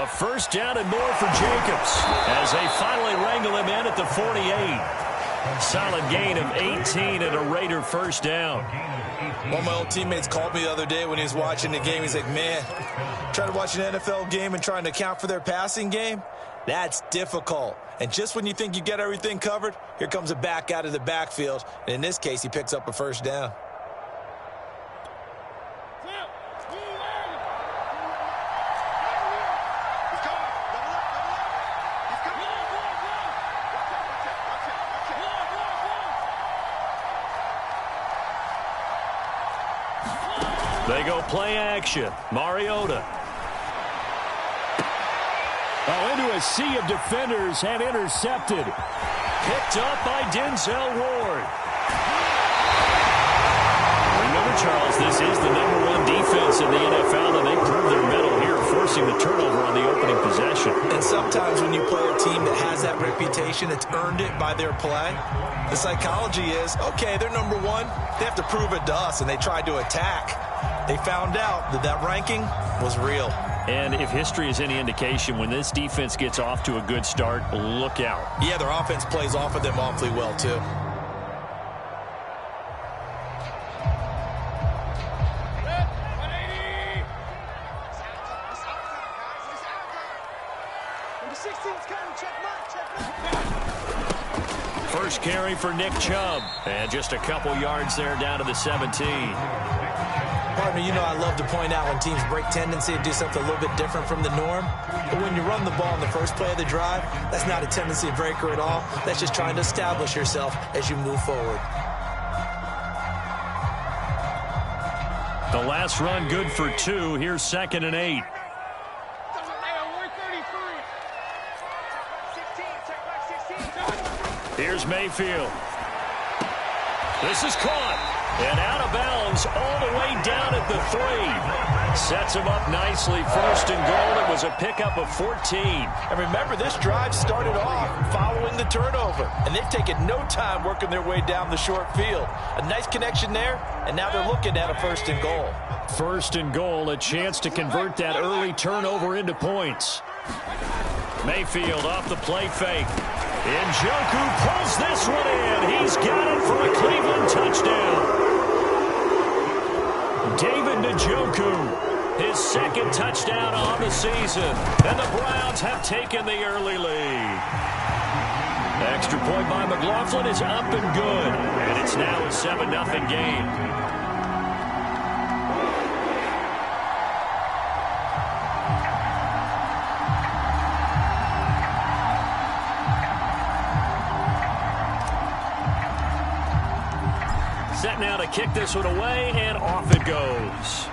A first down and more for Jacobs as they finally wrangle him in at the 48. Solid gain of 18 and a Raider first down. One of my old teammates called me the other day when he was watching the game. He's like, man, trying to watch an NFL game and trying to account for their passing game, that's difficult. And just when you think you get everything covered, here comes a back out of the backfield. And in this case, he picks up a first down. They go play action. Mariota. Oh, into a sea of defenders and intercepted. Picked up by Denzel Ward. Remember, Charles, this is the #1 defense in the NFL, and they prove their mettle here, forcing the turnover on the opening possession. And sometimes when you play a team that has that reputation, it's earned it by their play. The psychology is, okay, they're #1. They have to prove it to us, and they tried to attack. They found out that that ranking was real. And if history is any indication, when this defense gets off to a good start, look out. Yeah, their offense plays off of them awfully well, too. First carry for Nick Chubb. And just a couple yards there down to the 17. Partner, you know I love to point out when teams break tendency and do something a little bit different from the norm. But when you run the ball in the first play of the drive, that's not a tendency breaker at all. That's just trying to establish yourself as you move forward. The last run good for 2. Here's 2nd and 8. Here's Mayfield. This is caught. And out of bounds all the way down at the 3. Sets him up nicely. 1st and goal. It was a pickup of 14. And remember, this drive started off following the turnover. And they've taken no time working their way down the short field. A nice connection there, and now they're looking at a 1st and goal. 1st and goal, a chance to convert that early turnover into points. Mayfield off the play fake. Njoku pulls this one in. He's got it for a Cleveland touchdown. David Njoku, his 2nd touchdown on the season. And the Browns have taken the early lead. Extra point by McLaughlin is up and good. And it's now a 7-0 game. Set now to kick this one away, and off it goes.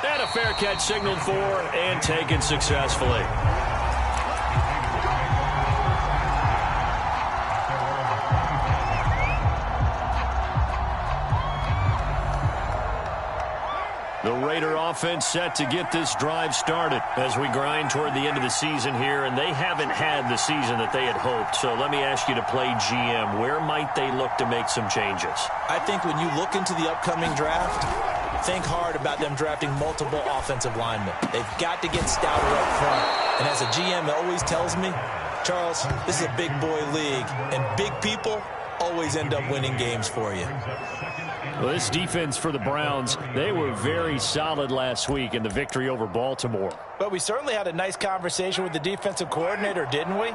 And a fair catch signaled for and taken successfully. The Raider offense set to get this drive started as we grind toward the end of the season here, and they haven't had the season that they had hoped. So let me ask you to play GM. Where might they look to make some changes? I think when you look into the upcoming draft, think hard about them drafting multiple offensive linemen. They've got to get stouter up front. And as a GM that always tells me, Charles, this is a big boy league, and big people always end up winning games for you. Well, this defense for the Browns, they were very solid last week in the victory over Baltimore. But we certainly had a nice conversation with the defensive coordinator, didn't we?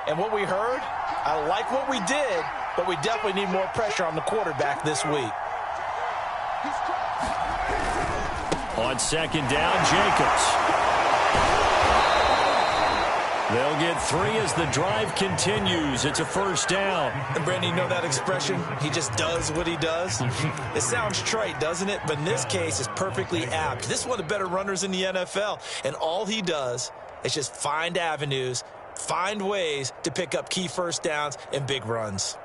And what we heard, I like what we did, but we definitely need more pressure on the quarterback this week. On 2nd down, Jacobs. They'll get 3 as the drive continues. It's a 1st down. And, Brandon, you know that expression? He just does what he does? It sounds trite, doesn't it? But in this case, it's perfectly apt. This is one of the better runners in the NFL. And all he does is just find avenues, find ways to pick up key 1st downs and big runs.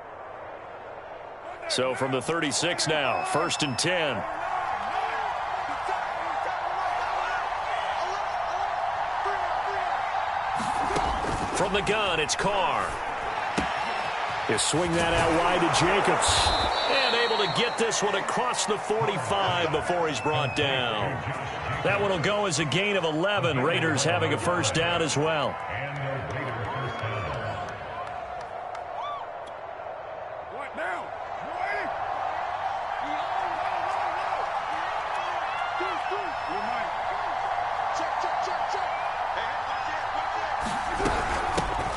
So from the 36 now, 1st and 10. From the gun, it's Carr. He'll swing that out wide to Jacobs. And able to get this one across the 45 before he's brought down. That one will go as a gain of 11. Raiders having a first down as well.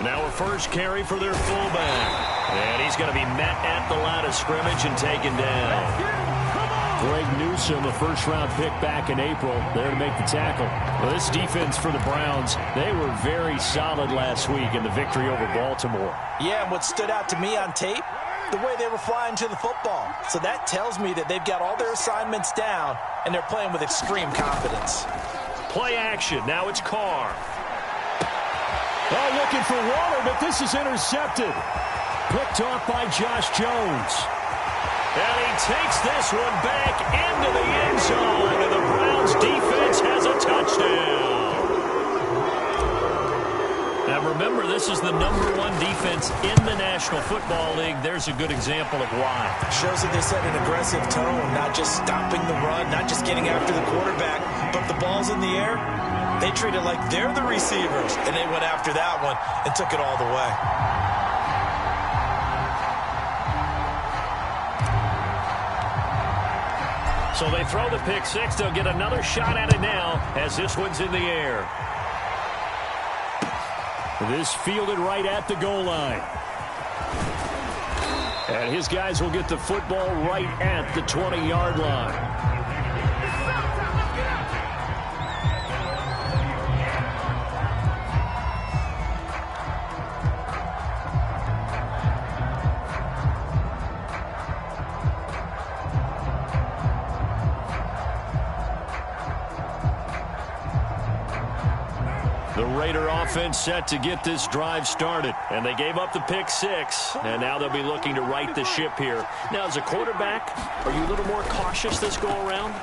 Now a first carry for their fullback. And he's going to be met at the line of scrimmage and taken down. Greg Newsome, a first-round pick back in April, there to make the tackle. Well, this defense for the Browns, they were very solid last week in the victory over Baltimore. Yeah, and what stood out to me on tape, the way they were flying to the football. So that tells me that they've got all their assignments down, and they're playing with extreme confidence. Play action. Now it's Carr. Oh, looking for water, but this is intercepted. Picked off by Josh Jones. And he takes this one back into the end zone, and the Browns defense has a touchdown. Now remember, this is the #1 defense in the National Football League. There's a good example of why. Shows that they set an aggressive tone, not just stopping the run, not just getting after the quarterback, but if the ball's in the air, they treat it like they're the receivers, and they went after that one and took it all the way. So they throw the pick six. They'll get another shot at it now as this one's in the air. This fielded right at the goal line. And his guys will get the football right at the 20-yard line. The Raider offense set to get this drive started, and they gave up the pick six, and now they'll be looking to right the ship here. Now, as a quarterback, are you a little more cautious this go-around?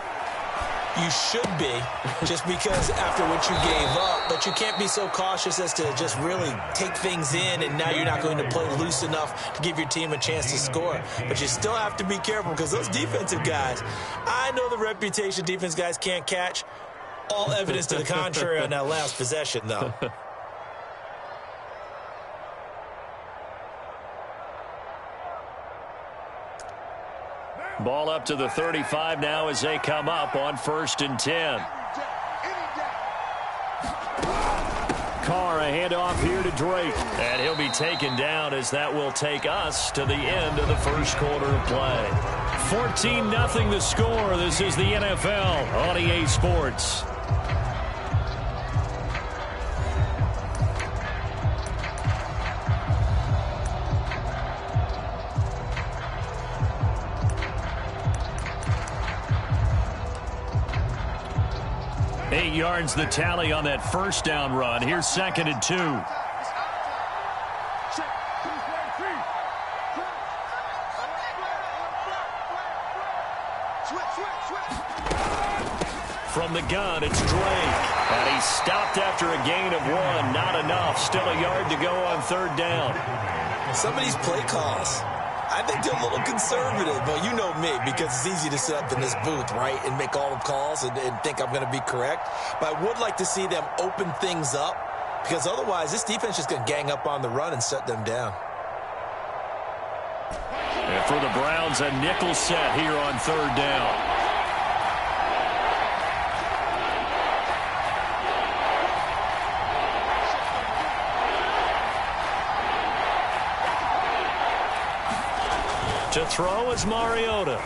You should be, just because after what you gave up, but you can't be so cautious as to just really take things in, and now you're not going to play loose enough to give your team a chance to score. But you still have to be careful because those defensive guys, I know the reputation defense guys can't catch. All evidence to the contrary on that last possession, though. Ball up to the 35 now as they come up on 1st and 10. Carr, a handoff here to Drake. And he'll be taken down as that will take us to the end of the first quarter of play. 14-0 the score. This is the NFL on EA Sports. Eight yards the tally on that first down run. Here's 2nd and 2. From the gun, it's Drake. And he's stopped after a gain of 1. Not enough. Still a yard to go on 3rd down. Some of these play calls, I think they're a little conservative, but you know me, because it's easy to sit up in this booth, right, and make all the calls and think I'm going to be correct. But I would like to see them open things up, because otherwise this defense is just going to gang up on the run and shut them down. And for the Browns, a nickel set here on 3rd down. To throw is Mariota.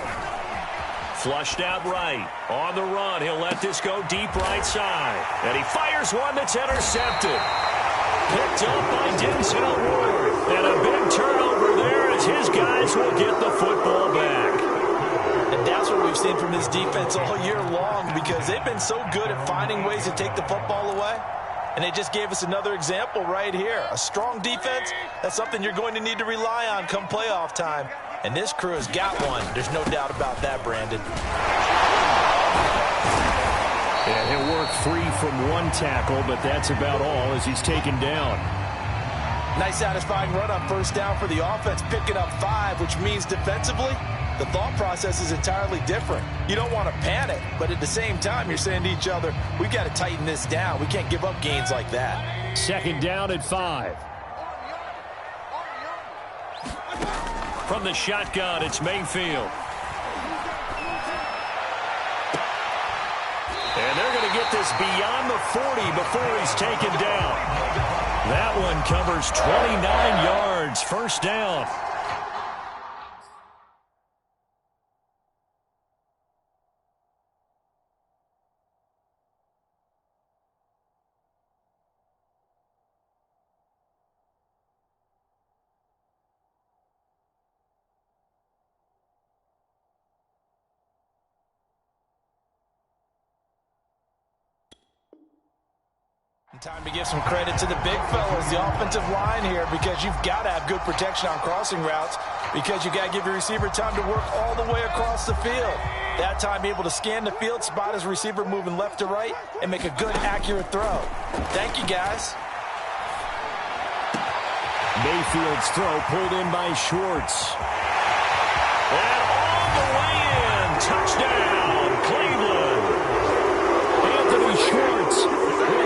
Flushed out right. On the run, he'll let this go deep right side. And he fires one that's intercepted. Picked up by Denzel Ward. And a big turnover there as his guys will get the football back. And that's what we've seen from this defense all year long, because they've been so good at finding ways to take the football away. And they just gave us another example right here. A strong defense, that's something you're going to need to rely on come playoff time. And this crew has got one. There's no doubt about that, Brandon. Yeah, he'll work free from one tackle, but that's about all as he's taken down. Nice satisfying run on first down for the offense, picking up 5, which means defensively, the thought process is entirely different. You don't want to panic, but at the same time, you're saying to each other, we've got to tighten this down. We can't give up gains like that. Second down at 5. From the shotgun, it's Mayfield. And they're going to get this beyond the 40 before he's taken down. That one covers 29 yards, first down. Time to give some credit to the big fellas, the offensive line here, because you've got to have good protection on crossing routes, because you've got to give your receiver time to work all the way across the field. That time able to scan the field, spot his receiver moving left to right, and make a good, accurate throw. Thank you, guys. Mayfield's throw pulled in by Schwartz. And all the way in. Touchdown, Cleveland. Anthony Schwartz.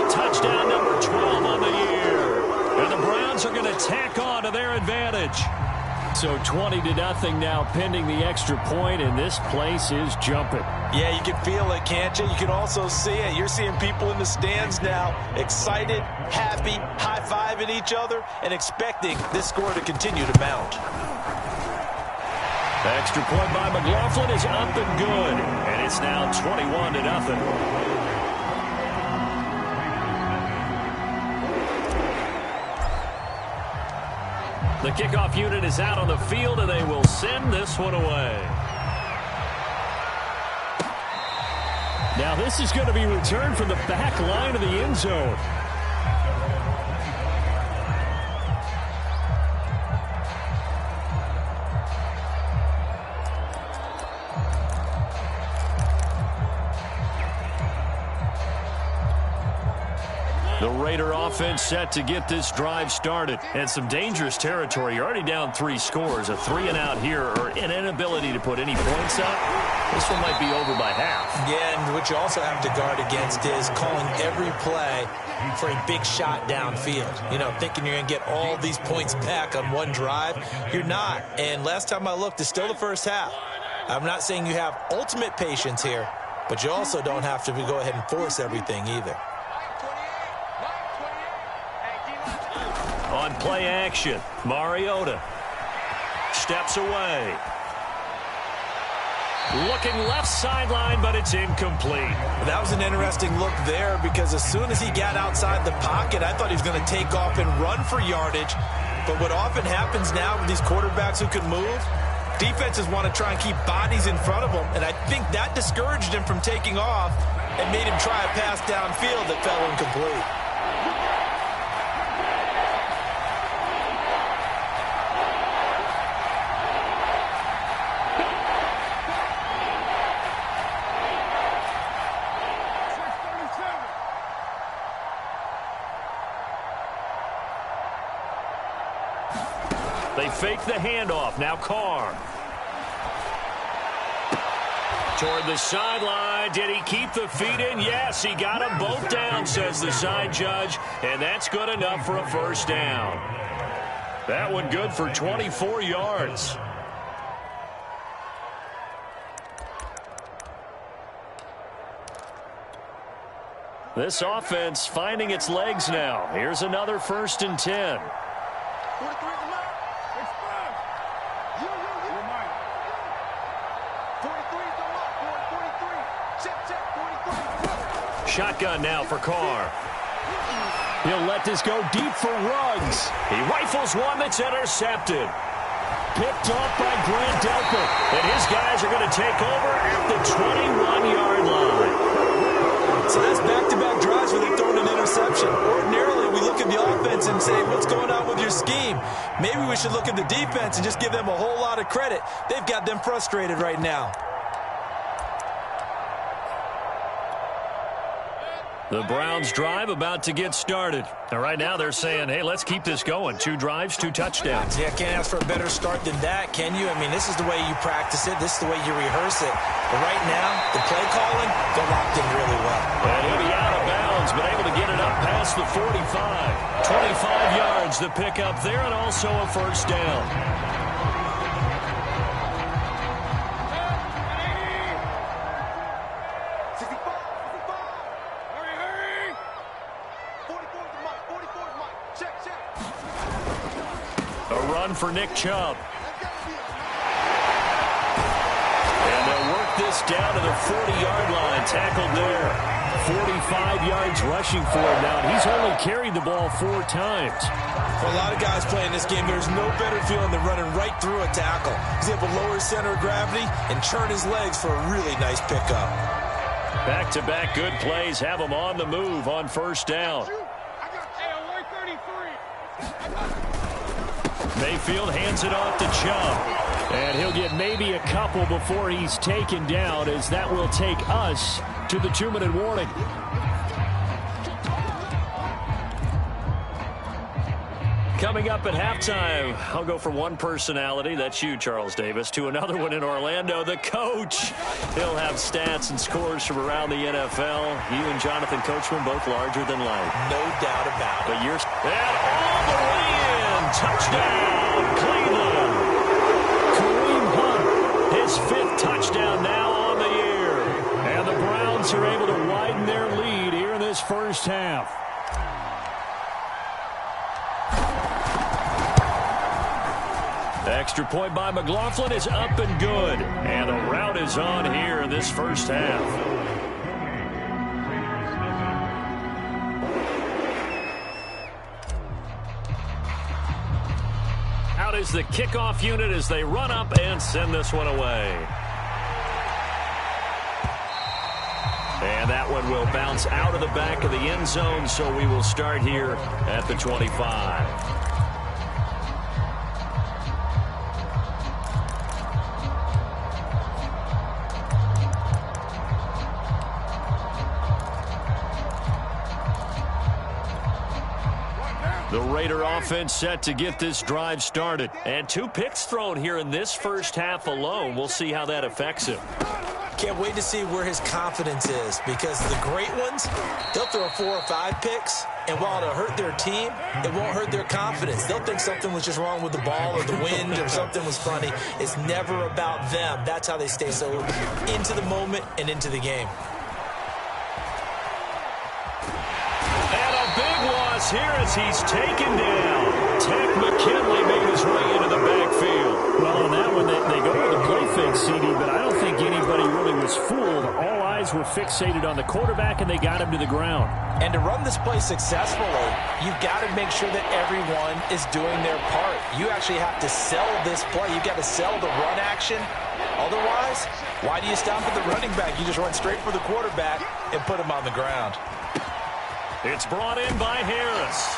Touchdown number 12 on the year. And the Browns are going to tack on to their advantage. So 20-0 now pending the extra point, and this place is jumping. Yeah, you can feel it, can't you? You can also see it. You're seeing people in the stands now excited, happy, high-fiving each other, and expecting this score to continue to mount. The extra point by McLaughlin is up and good, and it's now 21-0. The kickoff unit is out on the field, and they will send this one away. Now this is going to be returned from the back line of the end zone. The Raider offense set to get this drive started. And some dangerous territory. You're already down 3 scores. A 3-and-out here, or an inability to put any points up. This one might be over by half. Yeah, and what you also have to guard against is calling every play for a big shot downfield. You know, thinking you're going to get all these points back on one drive. You're not. And last time I looked, it's still the first half. I'm not saying you have ultimate patience here, but you also don't have to go ahead and force everything either. On play action, Mariota steps away. Looking left sideline, but it's incomplete. That was an interesting look there, because as soon as he got outside the pocket, I thought he was going to take off and run for yardage. But what often happens now with these quarterbacks who can move, defenses want to try and keep bodies in front of them, and I think that discouraged him from taking off and made him try a pass downfield that fell incomplete. They fake the handoff. Now Carr. Toward the sideline. Did he keep the feet in? Yes, he got them both down, says the side judge. And that's good enough for a first down. That one good for 24 yards. This offense finding its legs now. Here's another 1st and 10. Shotgun now for Carr. He'll let this go deep for Ruggs. He rifles one that's intercepted. Picked off by Grant Delpit. And his guys are going to take over at the 21-yard line. So that's back-to-back drives where they've thrown an interception. Ordinarily, we look at the offense and say, what's going on with your scheme? Maybe we should look at the defense and just give them a whole lot of credit. They've got them frustrated right now. The Browns drive about to get started. Now, right now they're saying, hey, let's keep this going. 2 drives, 2 touchdowns. Yeah, can't ask for a better start than that, can you? I mean, this is the way you practice it. This is the way you rehearse it. But right now, the play calling, they're locked in really well. And he'll be out of bounds, but able to get it up past the 45. 25 yards to pick up there, and also a first down. For Nick Chubb. And they'll work this down to the 40-yard line. Tackled there. 45 yards rushing for him now. He's only carried the ball 4 times. For a lot of guys playing this game, there's no better feeling than running right through a tackle. He's able to lower his center of gravity and turn his legs for a really nice pickup. Back-to-back good plays have him on the move on first down. Mayfield hands it off to Chubb. And he'll get maybe a couple before he's taken down, as that will take us to the 2-minute warning. Coming up at halftime, I'll go from one personality, that's you, Charles Davis, to another one in Orlando, the coach. He'll have stats and scores from around the NFL. You and Jonathan Coachman both larger than life. No doubt about it. But you're all the way in. Touchdown, Cleveland. Kareem Hunt, his 5th touchdown now on the year. And the Browns are able to widen their lead here in this first half. Extra point by McLaughlin is up and good. And the route is on here in this first half. Out is the kickoff unit as they run up and send this one away. And that one will bounce out of the back of the end zone, so we will start here at the 25. The Raider offense set to get this drive started. And 2 picks thrown here in this first half alone. We'll see how that affects him. Can't wait to see where his confidence is, because the great ones, they'll throw 4 or 5 picks, and while it'll hurt their team, it won't hurt their confidence. They'll think something was just wrong with the ball or the wind or something was funny. It's never about them. That's how they stay so into the moment and into the game. Here as he's taken down. Ted McKinley made his way into the backfield. Well, on that one, they go with the play fake, CD, but I don't think anybody really was fooled. All eyes were fixated on the quarterback, and they got him to the ground. And to run this play successfully, you've got to make sure that everyone is doing their part. You actually have to sell this play. You've got to sell the run action. Otherwise, why do you stop at the running back? You just run straight for the quarterback and put him on the ground. It's brought in by Harris.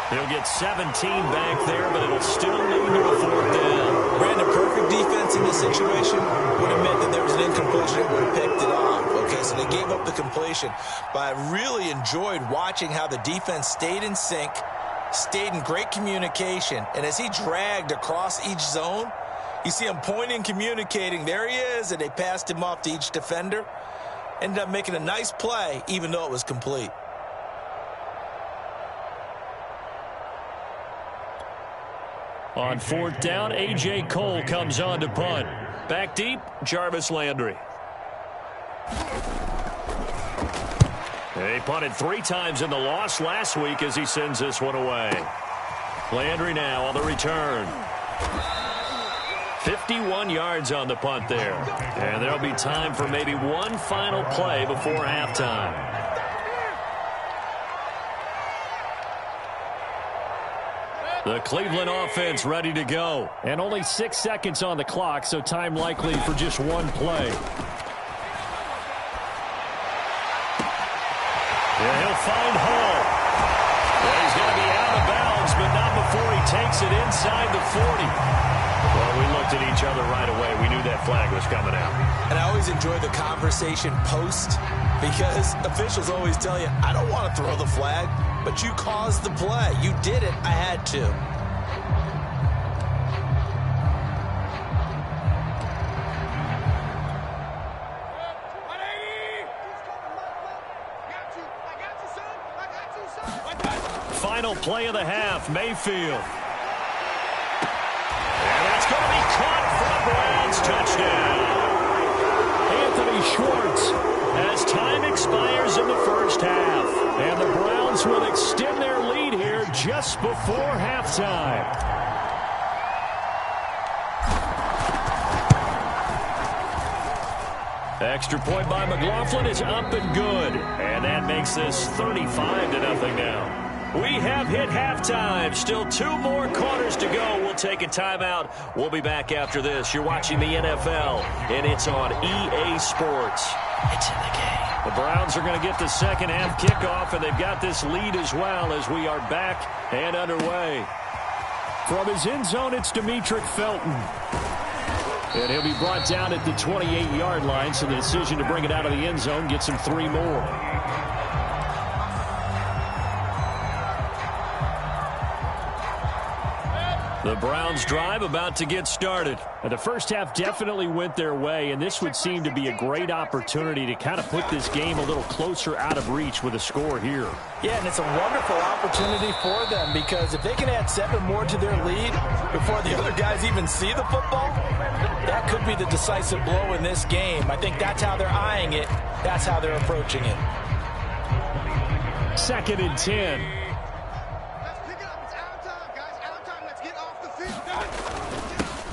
He'll get 17 back there, but it'll still lead to a 4th down. Brandon, perfect defense in this situation would have meant that there was an incompletion and would have picked it off. Okay, so they gave up the completion. But I really enjoyed watching how the defense stayed in sync, stayed in great communication, and as he dragged across each zone, you see him pointing, communicating. There he is, and they passed him off to each defender. Ended up making a nice play, even though it was complete. On 4th down, A.J. Cole comes on to punt. Back deep, Jarvis Landry. He punted 3 times in the loss last week as he sends this one away. Landry now on the return. 51 yards on the punt there. And there'll be time for maybe one final play before halftime. The Cleveland offense ready to go. And only 6 seconds on the clock, so time likely for just one play. Yeah, he'll find Hall. Well, he's going to be out of bounds, but not before he takes it inside the 40. Well, we looked at each other right away. We knew that flag was coming out. And I always enjoy the conversation post Because officials always tell you, I don't want to throw the flag, but you caused the play. You did it. I had to. Final play of the half, Mayfield. And that's going to be caught for the Browns touchdown. Anthony Schwartz, as time expires in the first half. And the Browns will extend their lead here just before halftime. Extra point by McLaughlin is up and good. And that makes this 35-0 now. We have hit halftime. Still 2 more quarters to go. We'll take a timeout. We'll be back after this. You're watching the NFL, and it's on EA Sports. It's in the game. The Browns are going to get the second half kickoff, and they've got this lead as well as we are back and underway. From his end zone, it's Demetric Felton. And he'll be brought down at the 28-yard line, so the decision to bring it out of the end zone gets him 3 more. The Browns drive about to get started. And the first half definitely went their way, and this would seem to be a great opportunity to kind of put this game a little closer out of reach with a score here. Yeah, and it's a wonderful opportunity for them because if they can add 7 more to their lead before the other guys even see the football, that could be the decisive blow in this game. I think that's how they're eyeing it. That's how they're approaching it. 2nd and 10.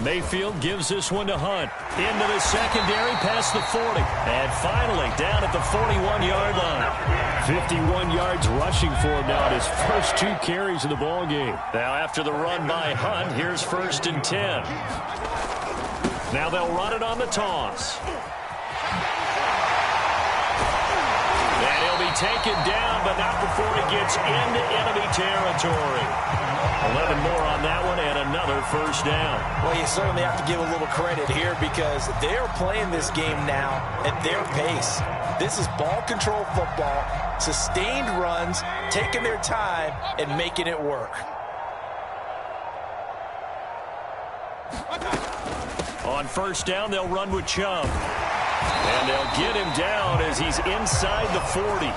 Mayfield gives this one to Hunt. Into the secondary, past the 40. And finally, down at the 41-yard line. 51 yards rushing for him now at his first 2 carries of the ballgame. Now, after the run by Hunt, here's 1st and 10. Now they'll run it on the toss. And he'll be taken down, but not before he gets into enemy territory. 11 more on that one and another first down. Well, you certainly have to give a little credit here because they are playing this game now at their pace. This is ball control football, sustained runs, taking their time and making it work. On first down, they'll run with Chubb. And they'll get him down as he's inside the 40.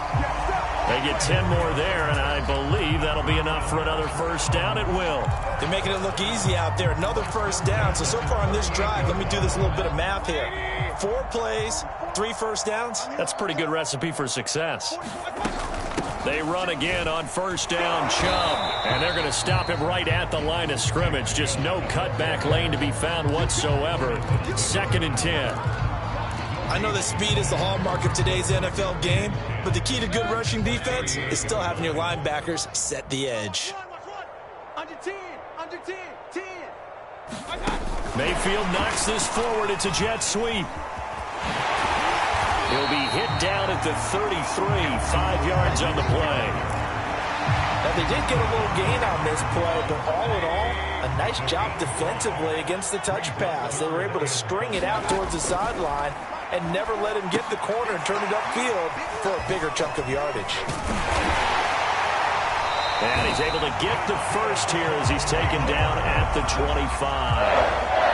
They get 10 more there, and I believe that'll be enough for another first down. It will. They're making it look easy out there. Another first down. So far on this drive, let me do this little bit of math here. 4 plays, 3 first downs. That's a pretty good recipe for success. They run again on first down, Chubb. And they're going to stop him right at the line of scrimmage. Just no cutback lane to be found whatsoever. 2nd and 10. I know that speed is the hallmark of today's NFL game, but the key to good rushing defense is still having your linebackers set the edge. Under 10, under 10, 10. Mayfield knocks this forward. It's a jet sweep. He'll be hit down at the 33, 5 yards on the play. Now, they did get a little gain on this play, but all in all, a nice job defensively against the touch pass. They were able to string it out towards the sideline and never let him get the corner and turn it upfield for a bigger chunk of yardage. And he's able to get the first here as he's taken down at the 25.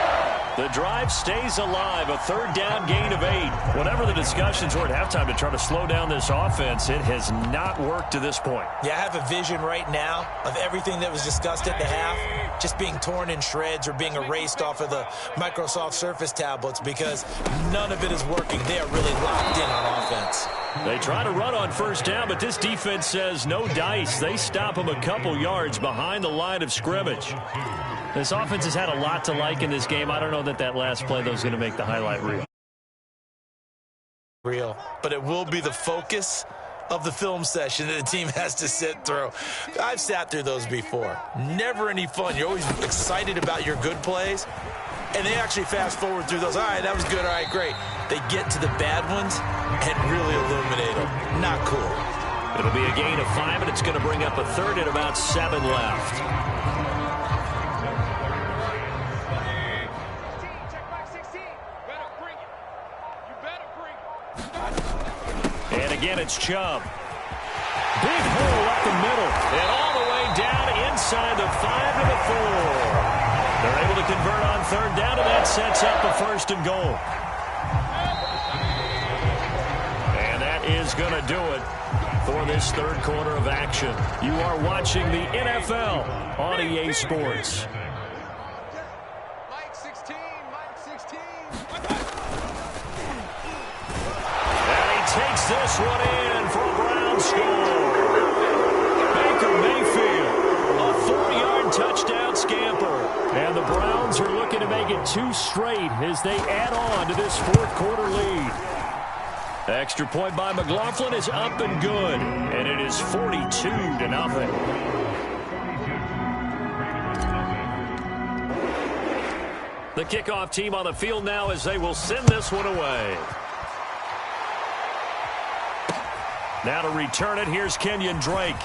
The drive stays alive, a 3rd down gain of 8. Whatever the discussions were at halftime to try to slow down this offense, it has not worked to this point. Yeah, I have a vision right now of everything that was discussed at the half just being torn in shreds or being erased off of the Microsoft Surface tablets because none of it is working. They are really locked in on offense. They try to run on first down, but this defense says no dice. They stop them a couple yards behind the line of scrimmage. This offense has had a lot to like in this game. I don't know that last play, though, is going to make the highlight reel. But it will be the focus of the film session that the team has to sit through. I've sat through those before. Never any fun. You're always excited about your good plays, and they actually fast forward through those. All right, that was good. All right, great. They get to the bad ones and really illuminate them. Not cool. It'll be a gain of 5, and it's going to bring up a 3rd and about 7 left. Again, it's Chubb. Big hole up the middle. And all the way down inside the 5 to the 4. They're able to convert on third down, and that sets up a 1st and goal. And that is going to do it for this third quarter of action. You are watching the NFL on EA Sports. Mike 16, Mike 16. And he takes this one in for a Brown score. Baker Mayfield, a 4-yard touchdown scamper. And the Browns are looking to make it 2 straight as they add on to this fourth quarter lead. Extra point by McLaughlin is up and good. And it is 42-0. The kickoff team on the field now as they will send this one away. Now to return it, here's Kenyon Drake.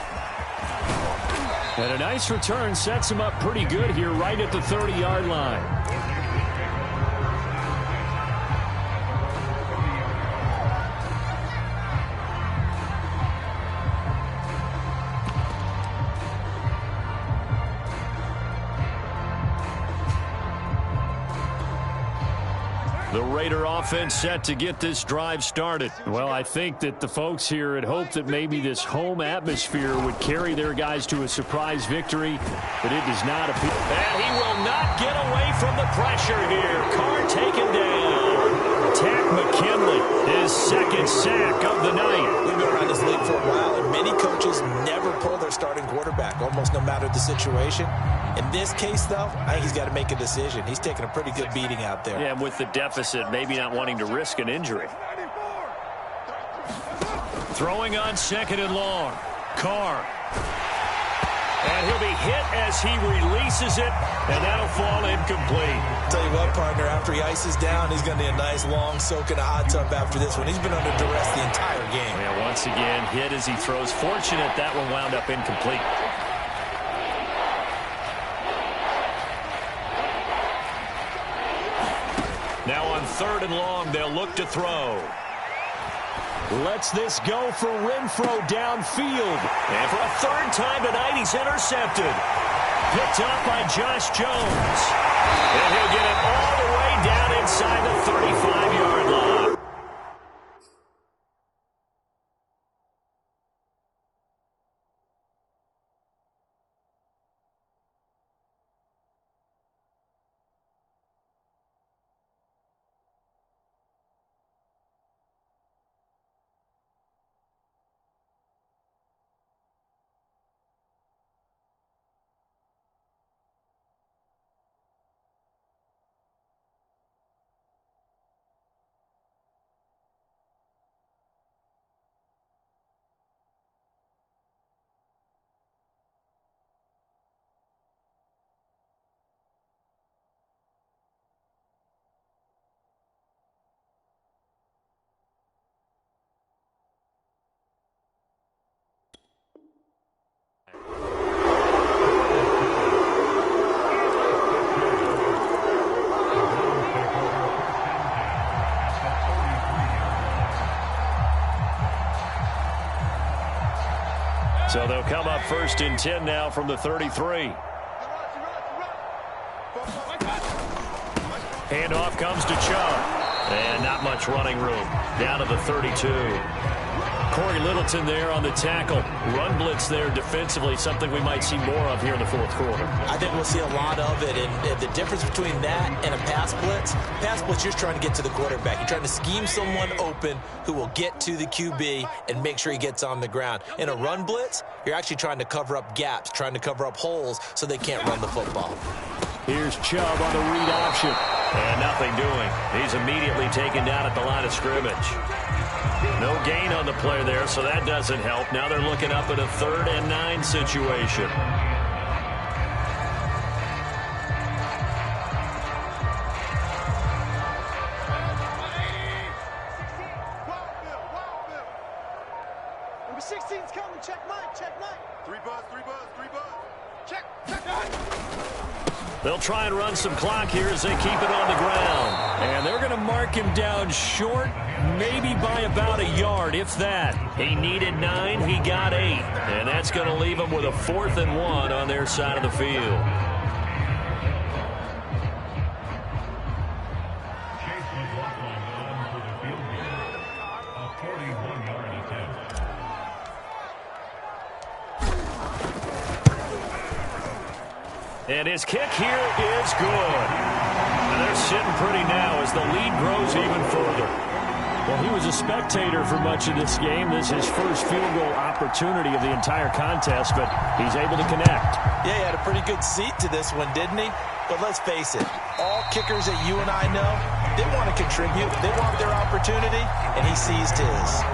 And a nice return sets him up pretty good here right at the 30-yard line. The Raider offense set to get this drive started. Well, I think that the folks here had hoped that maybe this home atmosphere would carry their guys to a surprise victory, but it does not appear. And he will not get away from the pressure here. Carr taken down. Tack McKinley, his 2nd sack of the night. We've been around this league for a while, and many coaches never pull their starting quarterback, almost no matter the situation. In this case, though, I think he's got to make a decision. He's taking a pretty good beating out there. Yeah, with the deficit, maybe not wanting to risk an injury. Throwing on 2nd and long. Carr. And he'll be hit as he releases it, and that'll fall incomplete. Tell you what, partner, after he ices down, he's going to need a nice long soak in a hot tub after this one. He's been under duress the entire game. Yeah, once again, hit as he throws. Fortunate that one wound up incomplete. Now on 3rd and long, they'll look to throw. Lets this go for Renfro downfield. And for a 3rd time tonight, he's intercepted. Picked up by Josh Jones. And he'll get it all the way down inside the 35-yard line. So they'll come up 1st and 10 now from the 33. Handoff comes to Chubb. And not much running room. Down to the 32. Corey Littleton there on the tackle. Run blitz there defensively, something we might see more of here in the fourth quarter. I think we'll see a lot of it, and the difference between that and a pass blitz, you're trying to get to the quarterback. You're trying to scheme someone open who will get to the QB and make sure he gets on the ground. In a run blitz, you're actually trying to cover up gaps, trying to cover up holes so they can't run the football. Here's Chubb on the read option. And nothing doing. He's immediately taken down at the line of scrimmage. No gain on the play there, so that doesn't help. Now they're looking up at a 3rd and 9 situation. Number 16's coming. Check mine. Check mine. 3 buzz. Check. They'll try and run some clock here as they keep it on the ground. And they're going to mark him down short, maybe by about a yard, if that. He needed 9, he got 8. And that's going to leave him with a 4th and 1 on their side of the field. And his kick here is good. And they're sitting pretty now as the lead grows even further. Well, he was a spectator for much of this game. This is his first field goal opportunity of the entire contest, but he's able to connect. Yeah, he had a pretty good seat to this one, didn't he? But let's face it, all kickers that you and I know, they want to contribute. They want their opportunity, and he seized his.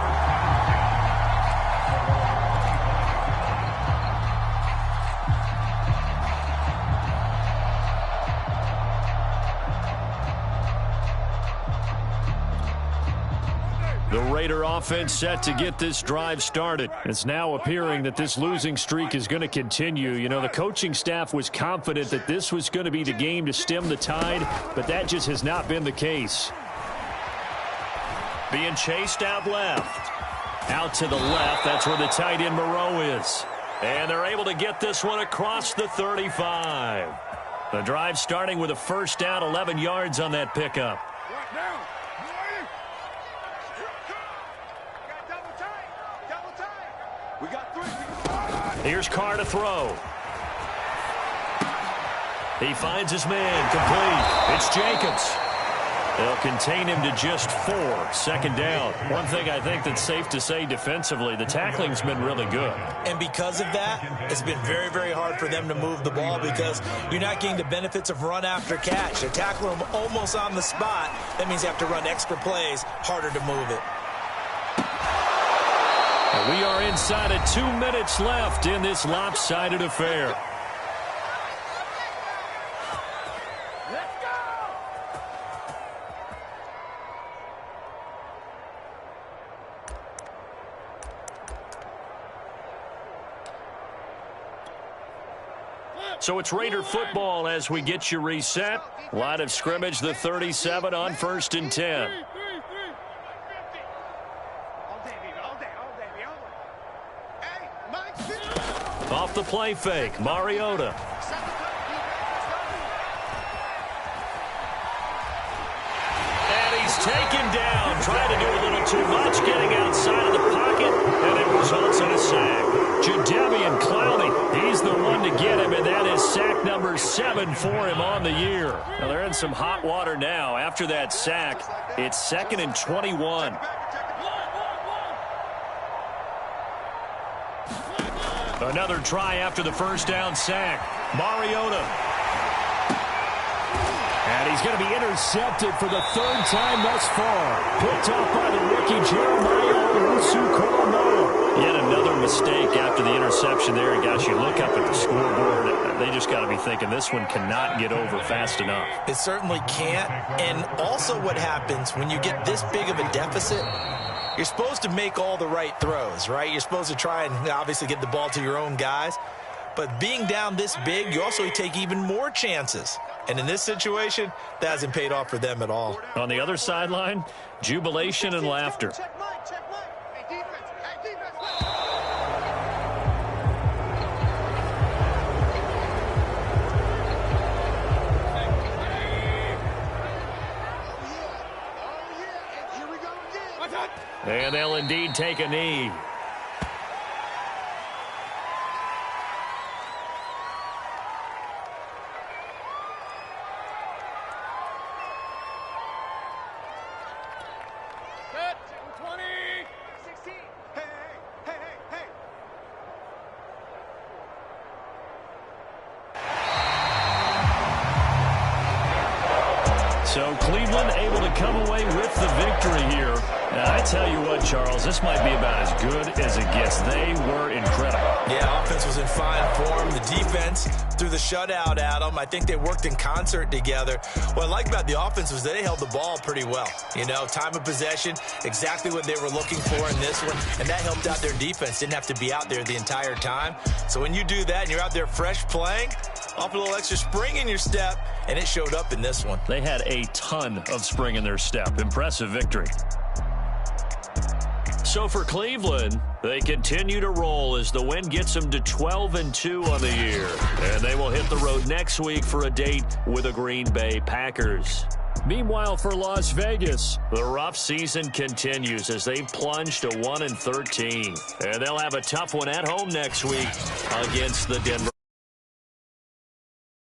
The Raider offense set to get this drive started. It's now appearing that this losing streak is going to continue. You know, the coaching staff was confident that this was going to be the game to stem the tide, but that just has not been the case. Being chased out left. Out to the left. That's where the tight end Moreau is. And they're able to get this one across the 35. The drive starting with a first down, 11 yards on that pickup. We got 3. Here's Carr to throw. He finds his man complete. It's Jacobs. They'll contain him to just 4. Second down. One thing I think that's safe to say defensively, the tackling's been really good. And because of that, it's been very, very hard for them to move the ball because you're not getting the benefits of run after catch. They tackle him almost on the spot. That means you have to run extra plays, harder to move it. We are inside of 2 minutes left in this lopsided affair. Let's go! So it's Raider football as we get you reset. Line of scrimmage, the 37 on 1st and 10. Off the play fake, Mariota. And he's taken down, trying to do a little too much, getting outside of the pocket, and it results in a sack. Jadeveon Clowney, he's the one to get him, and that is sack number 7 for him on the year. Now they're in some hot water now. After that sack, it's 2nd and 21. Another try after the first down sack. Mariota. And he's going to be intercepted for the 3rd time thus far. Picked off by the rookie Jeremiah Owusu-Koramoah. Yet another mistake after the interception there. And guys, you look up at the scoreboard, they just got to be thinking this one cannot get over fast enough. It certainly can't. And also what happens when you get this big of a deficit, you're supposed to make all the right throws, right? You're supposed to try and obviously get the ball to your own guys. But being down this big, you also take even more chances. And in this situation, that hasn't paid off for them at all. On the other sideline, jubilation and laughter. Check Mike, check Mike. Hey, defense. Hey, defense. And they'll indeed take a knee. Set. 20. 16. Hey, hey, hey, hey. So Cleveland able to come away with the victory here. Now, I tell you what, Charles, this might be about as good as it gets. They were incredible. Yeah, offense was in fine form. The defense threw the shutout at them. I think they worked in concert together. What I like about the offense was they held the ball pretty well. You know, time of possession, exactly what they were looking for in this one, and that helped out their defense. Didn't have to be out there the entire time. So when you do that and you're out there fresh playing, Off a little extra spring in your step, and it showed up in this one. They had a ton of spring in their step. Impressive victory. So for Cleveland, they continue to roll as the win gets them to 12-2 on the year. And they will hit the road next week for a date with the Green Bay Packers. Meanwhile, for Las Vegas, the rough season continues as they plunge to 1-13. And they'll have a tough one at home next week against the Denver